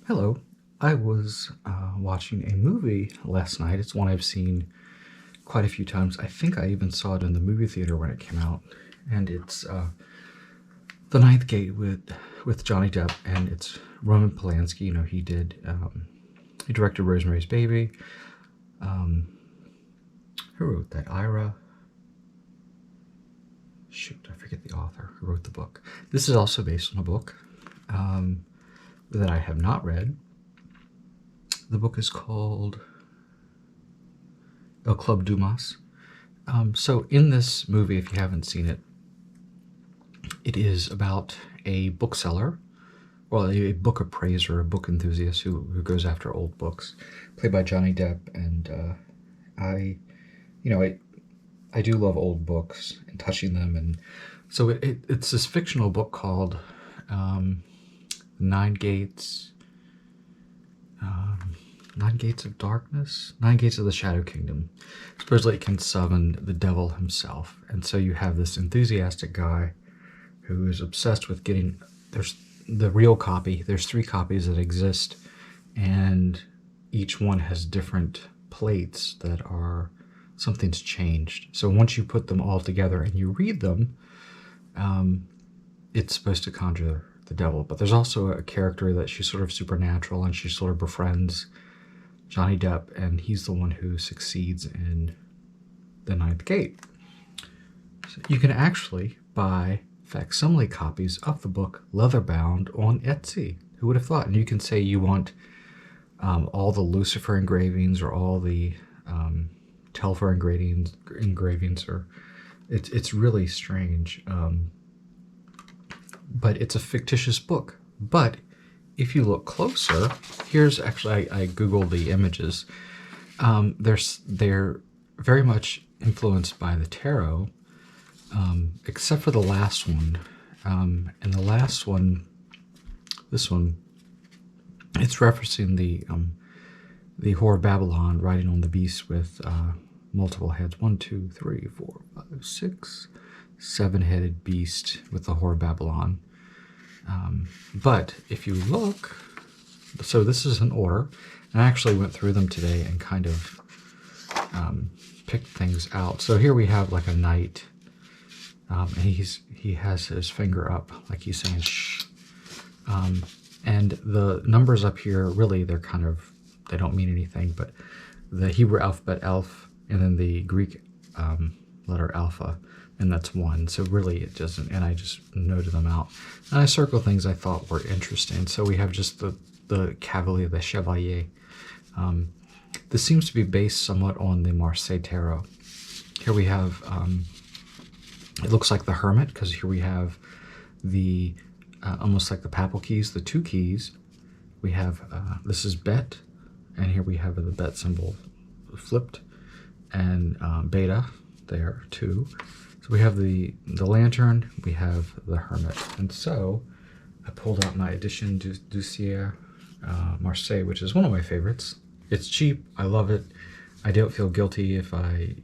Hello. I was watching a movie last night. It's one I've seen quite a few times. I think I even saw it in the movie theater when it came out. And it's The Ninth Gate with Johnny Depp, and it's Roman Polanski. You know, he directed Rosemary's Baby. Who wrote that? Shoot, I forget the author who wrote the book. This is also based on a book that I have not read. The book is called El Club Dumas. So in this movie, if you haven't seen it, it is about a bookseller, well, a book appraiser, a book enthusiast who goes after old books, played by Johnny Depp. And I do love old books and touching them. And so it's this fictional book called Nine Gates of Darkness, Nine Gates of the Shadow Kingdom. Supposedly it can summon the devil himself. And so you have this enthusiastic guy who is obsessed with getting, there's the real copy, there's 3 copies that exist, and each one has different plates that are, something's changed. So once you put them all together and you read them, it's supposed to conjure the devil. But there's also a character that she's sort of supernatural, and she sort of befriends Johnny Depp, and he's the one who succeeds in the Ninth Gate. So you can actually buy facsimile copies of the book leather-bound on Etsy. Who would have thought? And you can say you want all the Lucifer engravings or all the Telfer engravings, or it's really strange. But it's a fictitious book. But if you look closer, here's actually, I googled the images. They're very much influenced by the tarot, except for the last one. And the last one, this one, it's referencing the Whore of Babylon riding on the beast with multiple heads. 1, 2, 3, 4, 5, 6, 7-headed beast with the Whore of Babylon. But if you look, so this is an order, and I actually went through them today and kind of picked things out. So here we have like a knight, and he has his finger up, like he's saying shh. And the numbers up here, really, they're kind of, they don't mean anything, but the Hebrew alphabet Alph, and then the Greek letter Alpha, and that's 1. So really it doesn't, and I just noted them out. And I circled things I thought were interesting. So we have just the Cavalier, the Chevalier. This seems to be based somewhat on the Marseille tarot. Here we have, it looks like the Hermit, because here we have the, almost like the Papal keys, the 2 keys. We have, this is Bet, and here we have the Bet symbol flipped, and Beta there too. So we have the Lantern, we have the Hermit. And so I pulled out my edition du Ciel Marseille, which is one of my favorites. It's cheap, I love it. I don't feel guilty if I,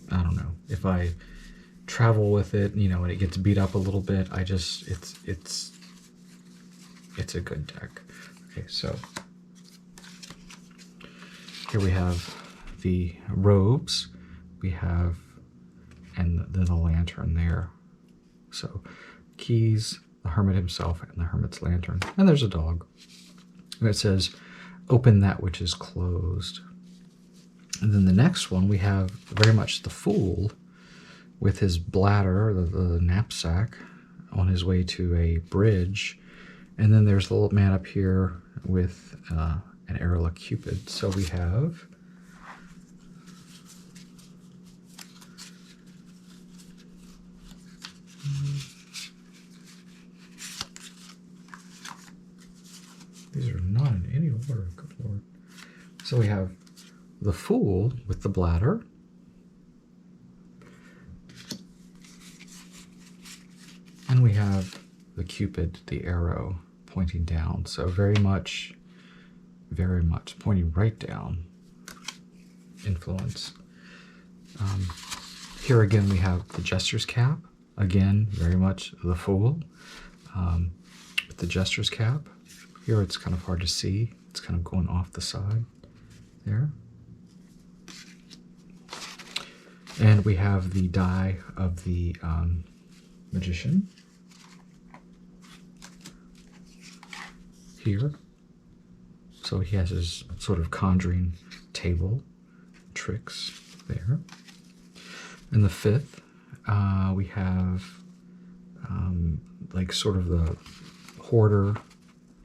I don't know, if I travel with it, and it gets beat up a little bit. I just, it's a good deck. Okay, so here we have the robes, we have, and then the lantern there. So keys, the Hermit himself, and the Hermit's lantern. And there's a dog. And it says, open that which is closed. And then the next one, we have very much the Fool with his bladder, the knapsack, on his way to a bridge. And then there's the little man up here with an arrow like Cupid. So we have these are not in any order, good Lord. So we have the Fool with the bladder, and we have the Cupid, the arrow, pointing down. So very much pointing right down influence. Here again we have the Jester's cap, again very much the Fool. with the jester's cap. Here it's kind of hard to see. It's kind of going off the side there. And we have the die of the magician here. So he has his sort of conjuring table tricks there. In the fifth, we have like sort of the hoarder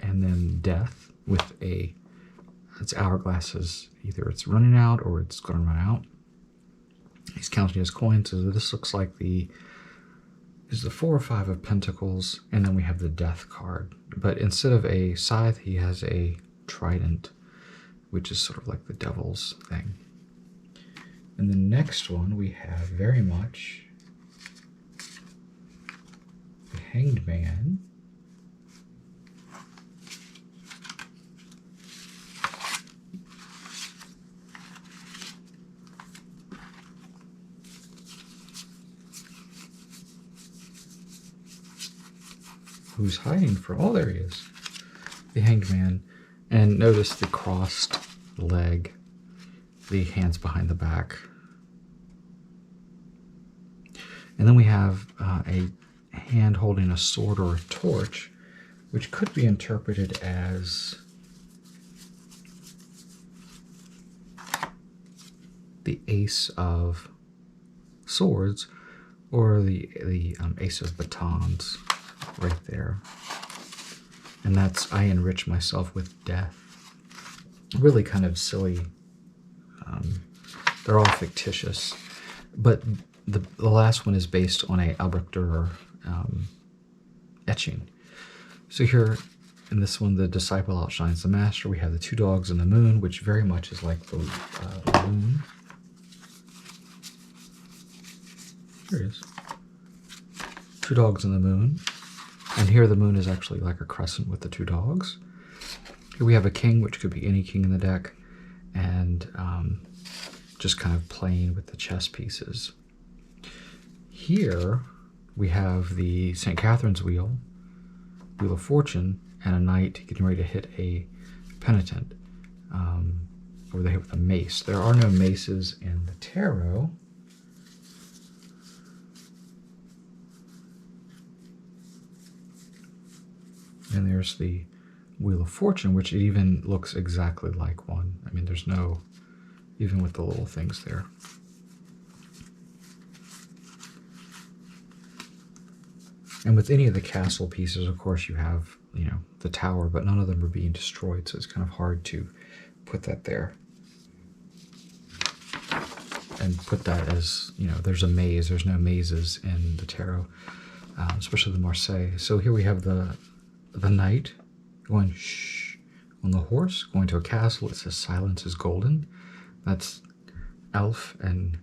and then death with its hourglasses. Either it's running out or it's going to run out. He's counting his coins, so this looks like is the 4 or 5 of pentacles, and then we have the death card. But instead of a scythe, he has a trident, which is sort of like the devil's thing. And the next one we have very much the Hanged Man. Who's hiding for all there he is. The Hanged Man. And notice the crossed leg, the hands behind the back. And then we have a hand holding a sword or a torch, which could be interpreted as the Ace of Swords or the Ace of Batons right there. And that's I enrich myself with death. Really kind of silly. They're all fictitious. But the last one is based on a Albrecht Dürer etching. So here in this one, the disciple outshines the master. We have the 2 dogs and the moon, which very much is like the moon. Here it is. 2 dogs and the moon. And here the moon is actually like a crescent with the 2 dogs. Here we have a king, which could be any king in the deck, and just kind of playing with the chess pieces. Here we have the St. Catherine's Wheel, Wheel of Fortune, and a knight getting ready to hit a penitent, or they hit with a mace. There are no maces in the tarot. And there's the Wheel of Fortune, which even looks exactly like one. I mean, there's no, even with the little things there. And with any of the castle pieces, of course, you have, you know, the tower, but none of them are being destroyed, so it's kind of hard to put that there. And put that as, you know, there's a maze. There's no mazes in the tarot, especially the Marseille. So here we have the knight going shh on the horse, going to a castle. It says silence is golden. That's Elf and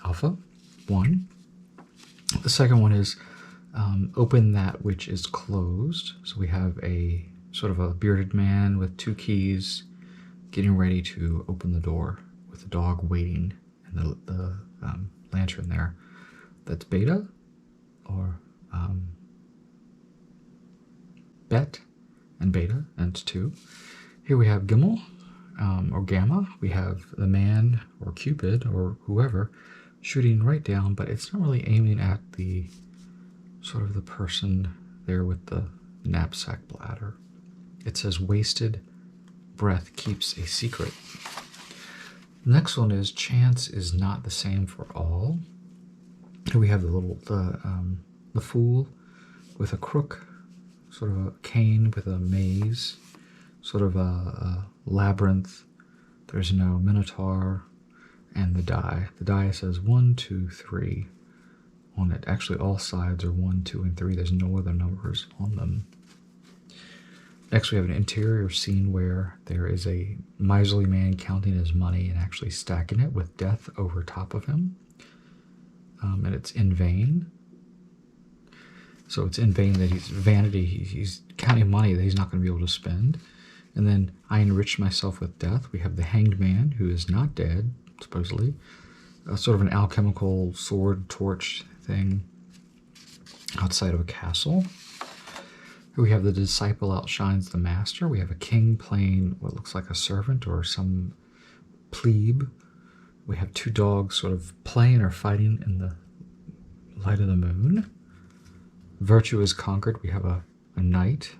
Alpha 1. The second one is open that which is closed. So we have a sort of a bearded man with 2 keys getting ready to open the door with the dog waiting and the lantern there. That's Beta or Bet and Beta, and it's 2. Here we have Gimel or Gamma. We have the man or Cupid or whoever shooting right down, but it's not really aiming at the sort of the person there with the knapsack bladder. It says wasted breath keeps a secret. The next one is chance is not the same for all. Here we have the fool with a crook, sort of a cane with a maze, sort of a labyrinth. There's no minotaur, and the die. The die says 1, 2, 3 on it. Actually, all sides are 1, 2, and 3. There's no other numbers on them. Next, we have an interior scene where there is a miserly man counting his money and actually stacking it with death over top of him. And it's in vain. So it's in vain that he's vanity. He's counting money that he's not going to be able to spend. And then I enrich myself with death. We have the Hanged Man, who is not dead, supposedly. Sort of an alchemical sword torch thing. outside of a castle. Here we have the disciple outshines the master. We have a king playing what looks like a servant or some plebe. We have two dogs sort of playing or fighting in the light of the moon. Virtue is conquered. We have a knight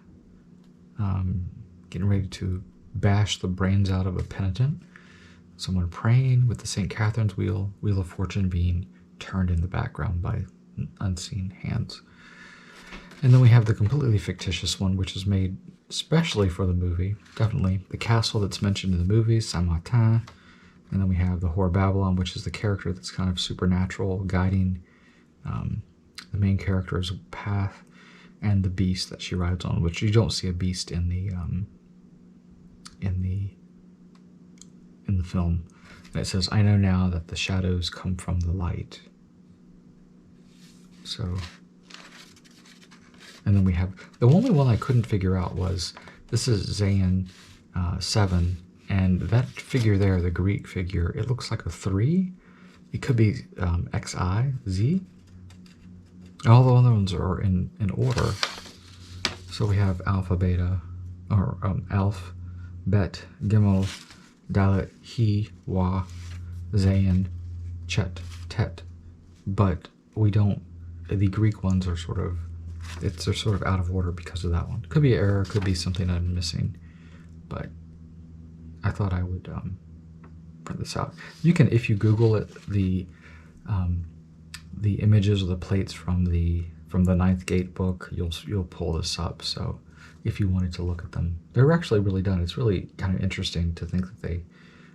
getting ready to bash the brains out of a penitent. Someone praying with the St. Catherine's Wheel of Fortune being turned in the background by unseen hands. And then we have the completely fictitious one, which is made especially for the movie. Definitely the castle that's mentioned in the movie, Saint-Martin. And then we have the Whore Babylon, which is the character that's kind of supernatural, guiding the main character's path, and the beast that she rides on, which you don't see a beast in the film. And it says, "I know now that the shadows come from the light." So, and then we have the only one I couldn't figure out was this is Zayn 7, and that figure there, the Greek figure, it looks like a 3. It could be XIZ. All the other ones are in order. So we have Alpha, Beta, or Alph, Bet, Gimel, Dalet, He, Wa, Zayn, Chet, Tet. But we don't, the Greek ones are sort of, they're sort of out of order because of that one. Could be an error, could be something I'm missing. But I thought I would print this out. You can, if you Google it, the images or the plates from the Ninth Gate book, you'll pull this up. So if you wanted to look at them, they're actually really done. It's really kind of interesting to think that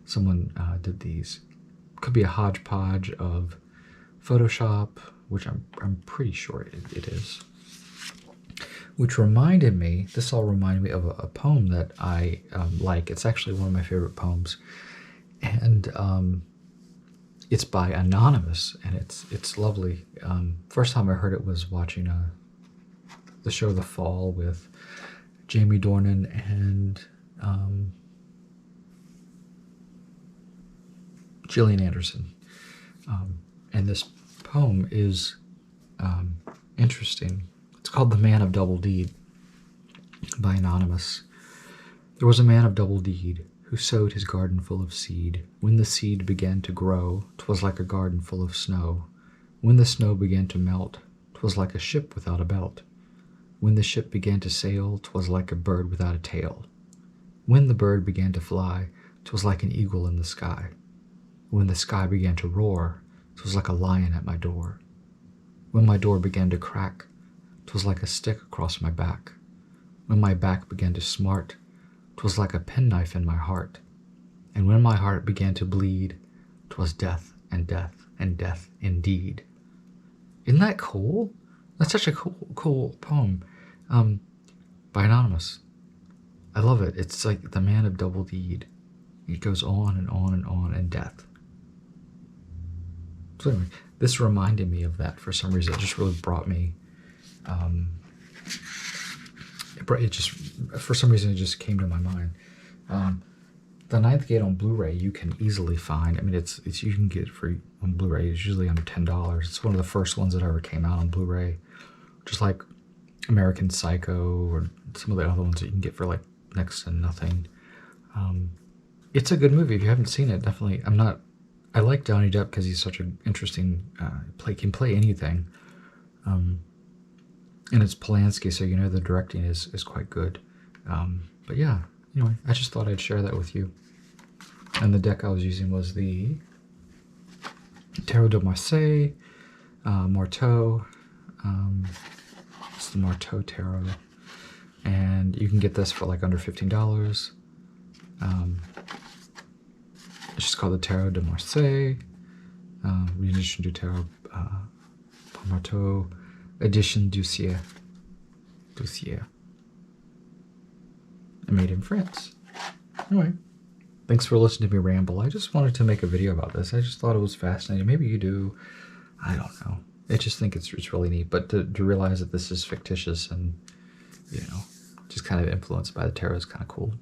someone did these. Could be a hodgepodge of Photoshop, which I'm pretty sure it is. Which reminded me, this all reminded me of a poem that I like. It's actually one of my favorite poems, and it's by Anonymous, and it's lovely. First time I heard it was watching the show The Fall with Jamie Dornan and Gillian Anderson. And this poem is interesting. It's called The Man of Double Deed by Anonymous. There was a man of double deed who sowed his garden full of seed. When the seed began to grow, 'twas like a garden full of snow. When the snow began to melt, 'twas like a ship without a belt. When the ship began to sail, 'twas like a bird without a tail. When the bird began to fly, 'twas like an eagle in the sky. When the sky began to roar, 'twas like a lion at my door. When my door began to crack, 'twas like a stick across my back. When my back began to smart, 'twas like a penknife in my heart. And when my heart began to bleed, 'twas death and death and death indeed. Isn't that cool? That's such a cool poem by Anonymous. I love it. It's like the man of double deed. It goes on and on and on, and death. So anyway, this reminded me of that for some reason. It just really brought me, for some reason it just came to my mind. The Ninth Gate on Blu-ray you can easily find. I mean, you can get it free on Blu-ray. It's usually under $10. It's one of the first ones that ever came out on Blu-ray, just like American Psycho or some of the other ones that you can get for like next to nothing. It's a good movie. If you haven't seen it, definitely. I like Johnny Depp because he's such an interesting can play anything. And it's Polanski, so you know the directing is quite good. But yeah, anyway, I just thought I'd share that with you. And the deck I was using was the Tarot de Marseille, Marteau. It's the Marteau Tarot. And you can get this for like under $15. It's just called the Tarot de Marseille, Reedition du Tarot Marteau, Edition Doucier. And made in France. Anyway, thanks for listening to me ramble. I just wanted to make a video about this. I just thought it was fascinating. Maybe you do. I don't know. I just think it's really neat. But to realize that this is fictitious and, just kind of influenced by the tarot is kind of cool.